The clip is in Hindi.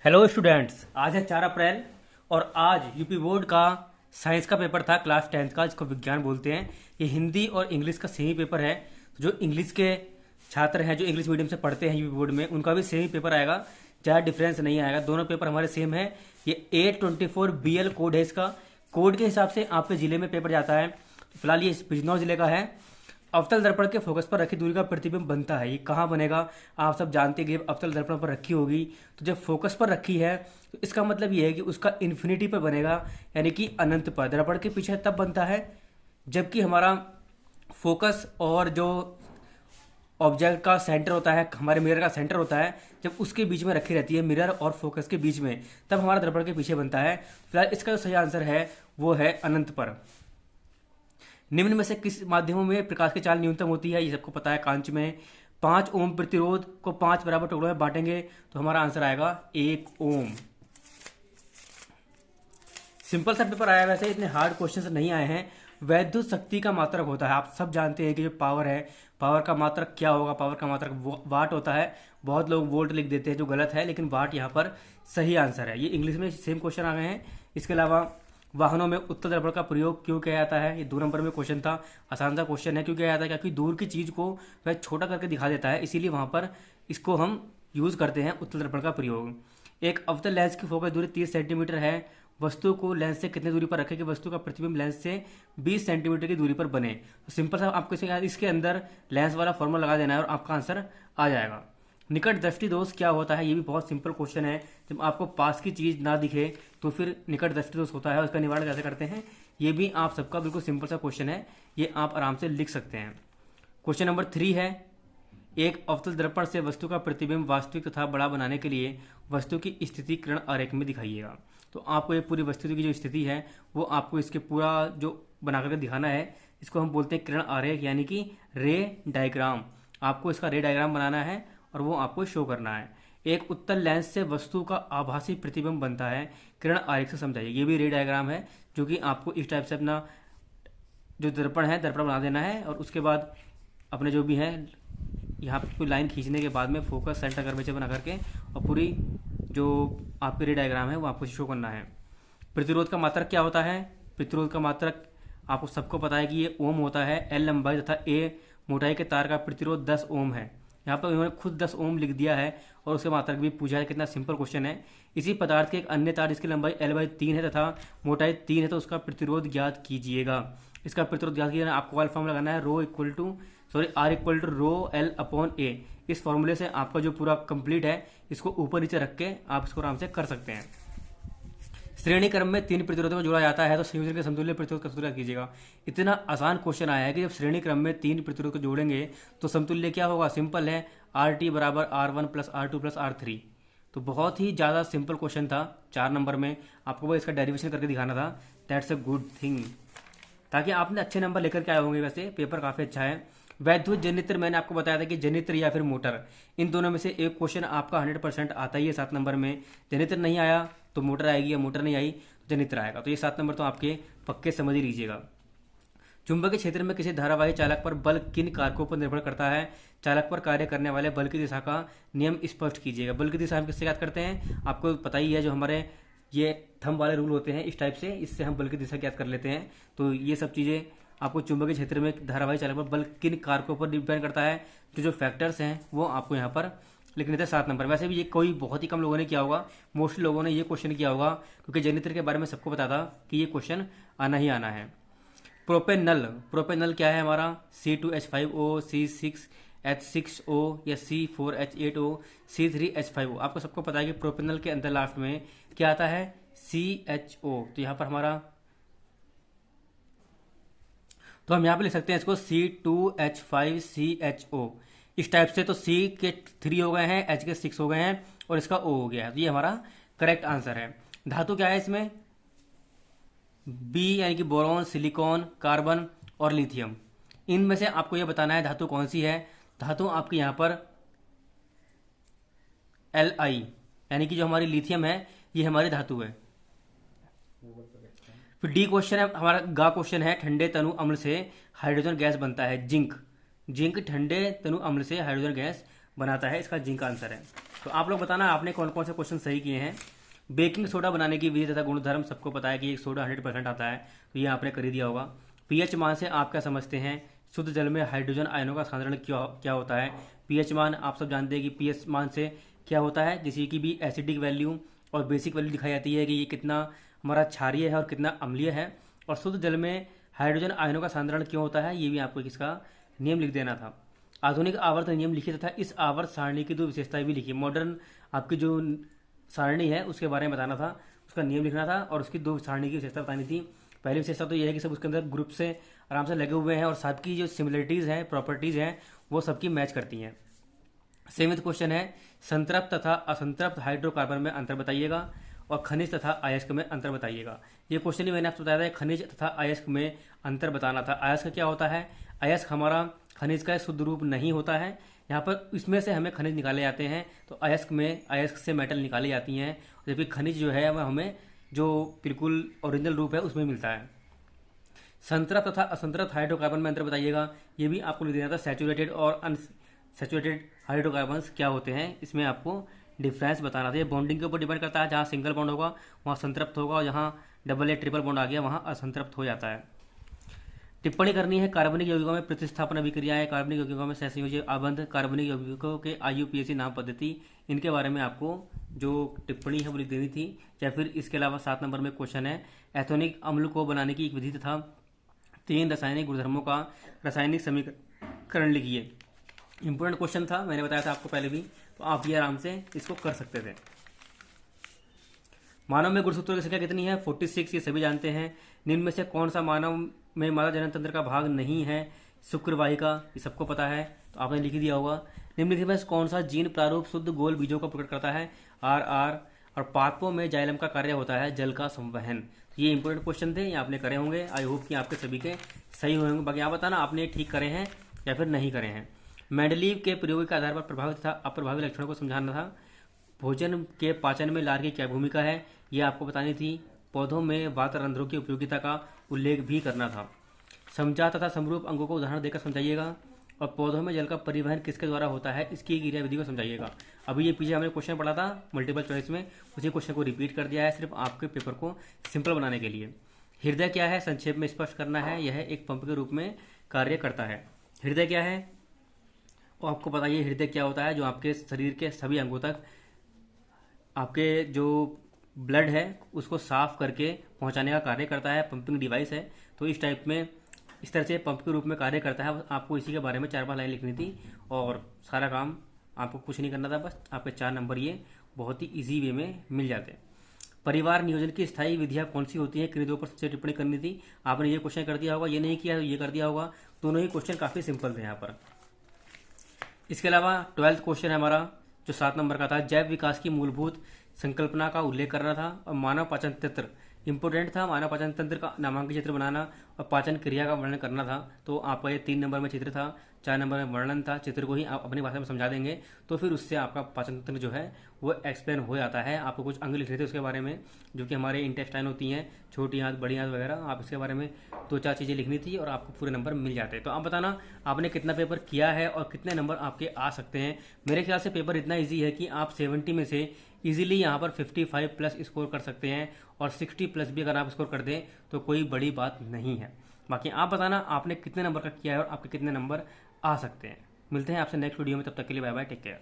हेलो स्टूडेंट्स, आज है 4 अप्रैल और आज यूपी बोर्ड का साइंस का पेपर था क्लास 10th का, जिसको विज्ञान बोलते हैं। ये हिंदी और इंग्लिश का सेम ही पेपर है। जो इंग्लिश के छात्र हैं, जो इंग्लिश मीडियम से पढ़ते हैं यूपी बोर्ड में, उनका भी सेम ही पेपर आएगा, ज़्यादा डिफरेंस नहीं आएगा। दोनों पेपर हमारे सेम है। ये 824 BL कोड है। इसका कोड के हिसाब से आपके ज़िले में पेपर जाता है। फिलहाल ये बिजनौर जिले का है। अवतल दर्पण के फोकस पर रखी दूरी का प्रतिबिंब बनता है। ये कहाँ बनेगा? आप सब जानते हैं कि जब अवतल दर्पण पर रखी होगी तो जब फोकस पर रखी है तो इसका मतलब ये है कि उसका इन्फिनिटी पर बनेगा, यानी कि अनंत पर। दर्पण के पीछे तब बनता है जबकि हमारा फोकस और जो ऑब्जेक्ट का सेंटर होता है, हमारे मिरर का सेंटर होता है, जब उसके बीच में रखी रहती है, मिरर और फोकस के बीच में, तब हमारा दर्पण के पीछे बनता है। फिलहाल इसका जो सही आंसर है वो है अनंत पर। निम्न में से किस माध्यमों में प्रकाश की चाल न्यूनतम होती है? ये सबको पता है। कांच में 5 ओम प्रतिरोध को 5 बराबर टुकड़ों में बांटेंगे तो हमारा आंसर आएगा 1 ओम। सिंपल सा पेपर आया, वैसे इतने हार्ड क्वेश्चन नहीं आए हैं। वैद्युत शक्ति का मात्रक होता है। आप सब जानते हैं कि जो पावर है, पावर का मात्रक क्या होगा? पावर का मात्रक वाट होता है। बहुत लोग वोल्ट लिख देते हैं, जो गलत है, लेकिन वाट यहाँ पर सही आंसर है। ये इंग्लिश में सेम क्वेश्चन आ गए हैं। इसके अलावा वाहनों में उत्तल दर्पण का प्रयोग क्यों किया जाता है? ये 2 नंबर में क्वेश्चन था। आसान सा क्वेश्चन है। क्यों किया जाता है? क्योंकि दूर की चीज को वह छोटा करके दिखा देता है, इसीलिए वहां पर इसको हम यूज करते हैं, उत्तल दर्पण का प्रयोग। एक अवतल लेंस की फोकस दूरी 30 सेंटीमीटर है। वस्तु को लेंस से कितनी दूरी पर रखें कि वस्तु का प्रतिबिंब लेंस से 20 सेंटीमीटर की दूरी पर बने? तो सिंपल सा आपको इसके अंदर लेंस वाला फॉर्मूला लगा देना है और आपका आंसर आ जाएगा। निकट दृष्टि दोष क्या होता है? ये भी बहुत सिंपल क्वेश्चन है। जब आपको पास की चीज ना दिखे तो फिर निकट दृष्टि दोष होता है। उसका निवारण कैसे करते हैं? ये भी आप सबका बिल्कुल सिंपल सा क्वेश्चन है। ये आप आराम से लिख सकते हैं। क्वेश्चन नंबर 3 है, एक अवतल दर्पण से वस्तु का प्रतिबिंब वास्तविक तथा बड़ा बनाने के लिए वस्तु की स्थिति किरण आरेख में दिखाइएगा। तो आपको ये पूरी वस्तु की जो स्थिति है वो आपको इसके पूरा जो बना करके दिखाना है। इसको हम बोलते हैं किरण आरेख, यानी कि रे डायग्राम। आपको इसका रे डायग्राम बनाना है और वो आपको शो करना है। एक उत्तल लेंस से वस्तु का आभासी प्रतिबिंब बनता है, किरण आरेख से समझाइए। ये भी रे डायग्राम है, जो कि आपको इस टाइप से अपना जो दर्पण है, दर्पण बना देना है और उसके बाद अपने जो भी है यहाँ पे कोई लाइन खींचने के बाद में फोकस सेंटर कर्वेचर बना करके और पूरी जो आपकी रे डायग्राम है वो आपको शो करना है। प्रतिरोध का मात्रक क्या होता है? प्रतिरोध का मात्रक आपको सबको पता है कि ये ओम होता है। एल लंबाई तथा ए मोटाई के तार का प्रतिरोध 10 ओम है। यहाँ पर उन्होंने खुद 10 ओम लिख दिया है और उसके मात्रक भी पूछा है। कितना सिंपल क्वेश्चन है। इसी पदार्थ के एक अन्य तार जिसकी लंबाई L/3 है तथा मोटाई 3 है, तो उसका प्रतिरोध ज्ञात कीजिएगा। इसका प्रतिरोध ज्ञात कीजिएगा। आपको वाला फॉर्मूला लगाना है, R=L/A। इस फॉर्मूले से आपका जो पूरा कंप्लीट है, इसको ऊपर नीचे रख के आप इसको आराम से कर सकते हैं। श्रेणी क्रम में 3 प्रतिरोधों को जोड़ा जाता है तो संयोजन के समतुल्य प्रतिरोध का सूत्र कीजिएगा। इतना आसान क्वेश्चन आया है कि जब श्रेणी क्रम में 3 प्रतिरोध को जोड़ेंगे तो समतुल्य क्या होगा? सिंपल है, RT बराबर R1 + R2 + R3। तो बहुत ही ज़्यादा सिंपल क्वेश्चन था। 4 नंबर में आपको बस इसका डेरिवेशन करके दिखाना था। दैट्स अ गुड थिंग, ताकि आपने अच्छे नंबर लेकर के आए होंगे। वैसे पेपर काफ़ी अच्छा है। वैद्युत जनित्र, मैंने आपको बताया था कि जनित्र या फिर मोटर, इन दोनों में से एक क्वेश्चन आपका 100% आता ही है 7 नंबर में। जनित्र नहीं आया तो मोटर आएगी, या मोटर नहीं आई तो जनित्र आएगा। तो ये 7 नंबर तो आपके पक्के समझ ही लीजिएगा। चुंबकीय क्षेत्र में किसी धारावाही चालक पर बल किन कारकों पर निर्भर करता है? चालक पर कार्य करने वाले बल की दिशा का नियम स्पष्ट कीजिएगा। बल की दिशा हम किससे ज्ञात करते हैं? आपको पता ही है, जो हमारे ये थंब वाले रूल होते हैं इस टाइप से, इससे हम बल की दिशा ज्ञात कर लेते हैं। तो ये सब चीज़ें आपको चुंबकीय क्षेत्र में धारावाही चालक पर बल किन कारकों पर डिपेंड करता है, जो फैक्टर्स हैं वो आपको यहाँ पर लिखने थे 7 नंबर। वैसे भी ये कोई बहुत ही कम लोगों ने किया होगा, मोस्टली लोगों ने ये क्वेश्चन किया होगा, क्योंकि जनित्र के बारे में सबको पता था कि ये क्वेश्चन आना ही आना है। प्रोपेनल, प्रोपेनल क्या है हमारा? C2H5O, C6H6O या C4H8O, C3H5O। आपको सबको पता है कि प्रोपेनल के अंदर लास्ट में क्या आता है? CHO। तो यहाँ पर हमारा, तो हम यहाँ पे लिख सकते हैं इसको C2H5CHO इस टाइप से। तो C के 3 हो गए हैं, H के 6 हो गए हैं और इसका O हो गया है। तो ये हमारा करेक्ट आंसर है। धातु क्या है इसमें? B, यानी कि बोरॉन, सिलिकॉन, कार्बन और लिथियम। इनमें से आपको ये बताना है धातु कौन सी है। धातु आपकी यहाँ पर Li, यानी कि जो हमारी लिथियम है ये हमारी धातु है। फिर डी क्वेश्चन है हमारा, गा क्वेश्चन है, ठंडे तनु अम्ल से हाइड्रोजन गैस बनता है। जिंक, जिंक ठंडे तनु अम्ल से हाइड्रोजन गैस बनाता है। इसका जिंक आंसर है। तो आप लोग बताना आपने कौन कौन से क्वेश्चन सही किए हैं। बेकिंग सोडा बनाने की विधि तथा गुणधर्म सबको पता है कि एक सोडा 100% आता है, तो ये आपने कर ही दिया होगा। पीएच मान से आप क्या समझते हैं? शुद्ध जल में हाइड्रोजन आयनों का साधारण क्या होता है? पीएच मान आप सब जानते हैं कि पीएच मान से क्या होता है, किसी की भी एसिडिक वैल्यू और बेसिक वैल्यू दिखाई जाती है कि ये कितना हमारा क्षारीय है और कितना अम्लीय है। और शुद्ध जल में हाइड्रोजन आयनों का साधारण क्यों होता है, ये भी आपको इसका नियम लिख देना था। आधुनिक आवर्त नियम लिखिए तथा इस आवर्त सारणी की 2 विशेषताएं भी लिखिए। मॉडर्न आपकी जो सारणी है उसके बारे में बताना था, उसका नियम लिखना था और उसकी 2 सारणी की विशेषता बतानी थी। पहली विशेषता तो यह है कि सब उसके अंदर ग्रुप से आराम से लगे हुए हैं और सबकी जो सिमिलरिटीज़ हैं, प्रॉपर्टीज़ हैं, वो सबकी मैच करती हैं। सेवेंथ क्वेश्चन है, संतृप्त तथा असंतृप्त हाइड्रोकार्बन में अंतर बताइएगा और खनिज तथा अयस्क में अंतर बताइएगा। ये क्वेश्चन ही मैंने आपको बताया था, खनिज तथा अयस्क में अंतर बताना था। अयस्क क्या होता है? अयस्क हमारा खनिज का शुद्ध रूप नहीं होता है, यहाँ पर इसमें से हमें खनिज निकाले जाते हैं, तो अयस्क से मेटल निकाली जाती हैं, जबकि खनिज जो है वह हमें जो बिल्कुल ओरिजिनल रूप है उसमें मिलता है। संतृप्त तथा असंतृप्त हाइड्रोकार्बन में अंतर बताइएगा, ये भी आपको लिख देना था। सैचुरेटेड और अनसैचुरेटेड हाइड्रोकार्बन्स क्या होते हैं, इसमें आपको डिफरेंस बताना था। ये बॉन्डिंग के ऊपर डिपेंड करता है, जहाँ सिंगल बॉन्ड होगा वहाँ संतृप्त होगा और जहाँ डबल या ट्रिपल बॉन्ड आ गया वहाँ असंतृप्त हो जाता है। टिप्पणी करनी है, कार्बनिक यौगिकों में प्रतिस्थापन अभिक्रियाएं, कार्बनिक यौगिकों में सहसंयोजी आबंध, कार्बनिक यौगिकों के IUPAC नाम पद्धति, इनके बारे में आपको जो टिप्पणी है वो लिख देनी थी। या फिर इसके अलावा 7 नंबर में क्वेश्चन है, एथोनिक अम्ल को बनाने की एक विधि तथा 3 रासायनिक गुणधर्मों का रासायनिक समीकरण लिखिए। इंपोर्टेंट क्वेश्चन था, मैंने बताया था आपको पहले भी, तो आप ये आराम से इसको कर सकते थे। मानव में गुणसूत्रों की संख्या कितनी है? 46, ये सभी जानते हैं। निम्न में से कौन सा मानव में मादा जनन तंत्र का भाग नहीं है? शुक्रवाहिका, ये सबको पता है, तो आपने लिख दिया होगा। निम्नलिखित में कौन सा जीन प्रारूप शुद्ध गोल बीजों को प्रकट करता है? RR। और पादपों में जाइलम का कार्य होता है जल का संवहन। ये इंपोर्टेंट क्वेश्चन थे, ये आपने करे होंगे। आई होप कि आपके सभी के सही होंगे। बाकी आप बताना आपने ठीक करे हैं या फिर नहीं करे हैं। मेंडलीव के प्रयोग के आधार पर प्रभावित तथा अप्रभावी लक्षणों को समझाना था। भोजन के पाचन में लार की क्या भूमिका है, ये आपको बतानी थी। पौधों में वातरंध्रों की उपयोगिता का उल्लेख भी करना था। समझा तथा समरूप अंगों को उदाहरण देकर समझाइएगा। और पौधों में जल का परिवहन किसके द्वारा होता है, इसकी क्रिया विधि को समझाइएगा। अभी ये पीछे हमने क्वेश्चन पढ़ा था मल्टीपल चॉइस में, उसी क्वेश्चन को रिपीट कर दिया है सिर्फ आपके पेपर को सिंपल बनाने के लिए। हृदय क्या है, संक्षेप में स्पष्ट करना है। यह एक पंप के रूप में कार्य करता है। हृदय क्या है, और आपको बताइए हृदय क्या होता है? जो आपके शरीर के सभी अंगों तक आपके जो ब्लड है उसको साफ करके पहुंचाने का कार्य करता है, पंपिंग डिवाइस है। तो इस टाइप में, इस तरह से पंप के रूप में कार्य करता है। आपको इसी के बारे में 4-5 लाइन लिखनी थी और सारा काम आपको कुछ नहीं करना था, बस आपके 4 नंबर ये बहुत ही इजी वे में मिल जाते। परिवार नियोजन की स्थायी विधियां कौन सी होती है, किन दो पर सबसे टिप्पणी करनी थी। आपने ये क्वेश्चन कर दिया होगा, ये नहीं किया तो ये कर दिया होगा। दोनों ही क्वेश्चन काफी सिंपल थे यहाँ पर। इसके अलावा 12th क्वेश्चन है हमारा जो 7 नंबर का था, जैव विकास की मूलभूत संकल्पना का उल्लेख करना था। और मानव पाचन तंत्र इंपोर्टेंट था, मानव पाचन तंत्र का नामांकित चित्र बनाना और पाचन क्रिया का वर्णन करना था। तो आपका ये 3 नंबर में चित्र था, 4 नंबर में वर्णन था। चित्र को ही आप अपनी भाषा में समझा देंगे तो फिर उससे आपका पाचन तंत्र जो है वो एक्सप्लेन हो जाता है। आपको कुछ अंग लिखने थे उसके बारे में, जो कि हमारे इंटेस्टाइन होती हैं, छोटी आंत, बड़ी आंत वगैरह। आप इसके बारे में 2-4 चीज़ें लिखनी थी और आपको पूरे नंबर मिल जाते हैं। तो आप बताना आपने कितना पेपर किया है और कितने नंबर आपके आ सकते हैं। मेरे ख्याल से पेपर इतना ईजी है कि आप 70 में से इजीली यहाँ पर 55+ स्कोर कर सकते हैं और 60+ भी अगर आप स्कोर कर दें तो कोई बड़ी बात नहीं है। बाकी आप बताना आपने कितने नंबर का किया है और आपके कितने नंबर आ सकते हैं। मिलते हैं आपसे नेक्स्ट वीडियो में, तब तक के लिए बाय बाय, टेक केयर।